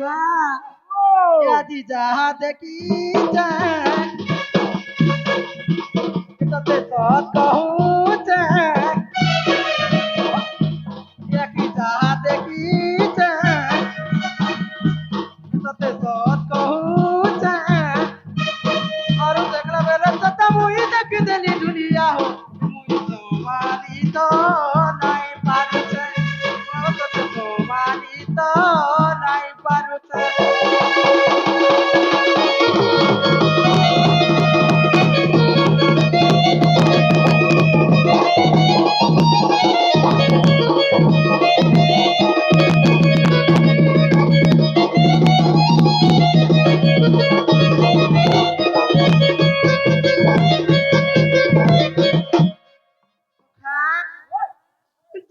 सखा আজি যাহা দেখিছে ততে সৎ কহুছে একই যাহা দেখিছে ততে সৎ কহুছে আর দেখলা বেলা তত মুই দেখি দেলি দুনিয়া হো মুই সমানিত নাই পারছে ততে সমানিত নাই পারছে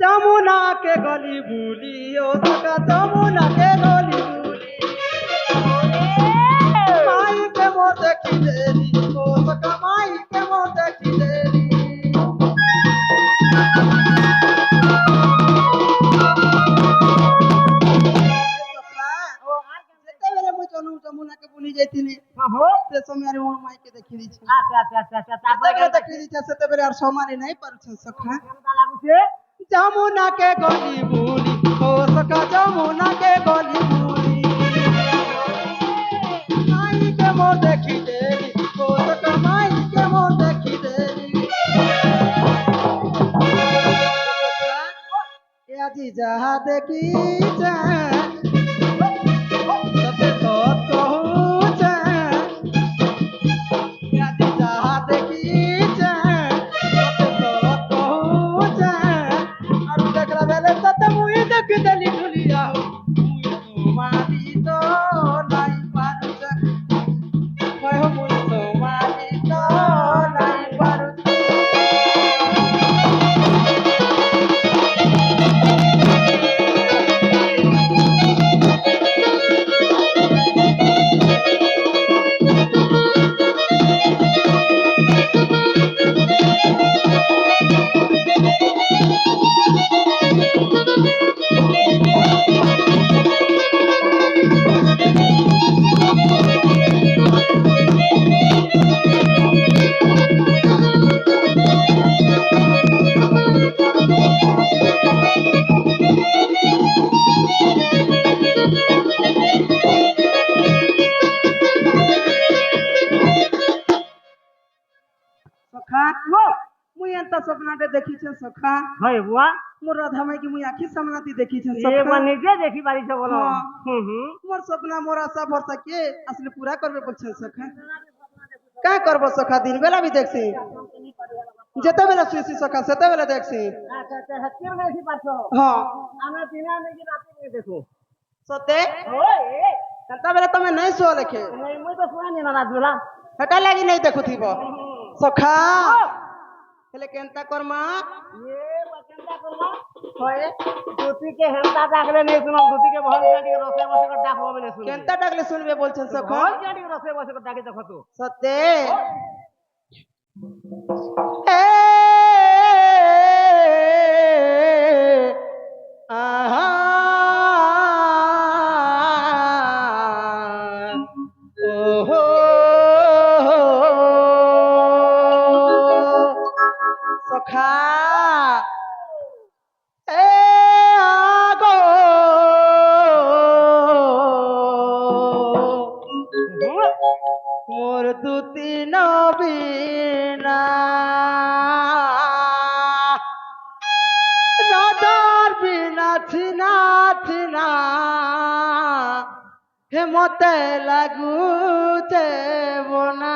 যমুনা के गली भूली ओ सका যমুনা के गली भूली माई के मोर देखी देली ओ सका माई के मोर देखी देली যেତେବେଳେ ମୁଁ ଯମୁନାকে ବୁଲି ଯାଇଥିଲି ସେ ସମୟରେ ମୋ ମାଇ के ଦେଖି ଦେଇଛି ତାପରେ ଦେଖି ଦେଇଛି ସେତେବେଳେ ଆଉ ସମାନି ନାହିଁ ପାରୁଛ ସଖା ଯମୁନା के गली भूली ओ सखा যমুনা के गली भूली माई के मोर देखी देली ओ सखा माई के मोर देखी देली ए আজি যাহা দেখিছে ততে সৎ কহুছে এ আজি যাহা দেখিছে ততে সৎ কহুছে আর দেখলা বেলে ততে মুই দেখি দেলি ঢুলিয়া হো মুই সমানিত নাই পারুছে কয় হো মুই সমানিত নাই পারুছে सखा मुई एंता सपनाटे देखिछे सखा হয় বুয়া मोर राधा माई की मुई आखी सामनाती देखिछे এ सखा মানে নিজে দেখি পারিছ বলো हाँ। হুম मोर सपना मोर आशा भरसा के असली पूरा करबे बोलछे सखा का करबो सखा दिन बेला भी देखसी जेते बेला सुइसी सखा सेते बेला देखसी আচ্ছা আচ্ছা হাতির দেখি পারছ हाँ আমরা দিনা নেকি রাতে নেকি দেখো सते ওই एंता बेला तमे नहीं सो लेखे মুই তো শুনানি না রাত বেলা हटा लागी नहीं देखुथिबो सखा हेले केंता करमा এ বাচনটা করবা হয় দুটিকে হেলতা ডাকলে নেই শুনো দুটিকে ভল কাটিকে রসে বসে করে ডাকবো বলে শুনো केंता डाकले सुनबे बोलछन सखा ভল কাটিকে রসে বসে করে ডাকে দেখো তো सते ए आहा ओहो सखा ए आगो मोर দুতি নবীনা নজর বিনা ছিনা ছিনা হে মতে লাগুছে বোনা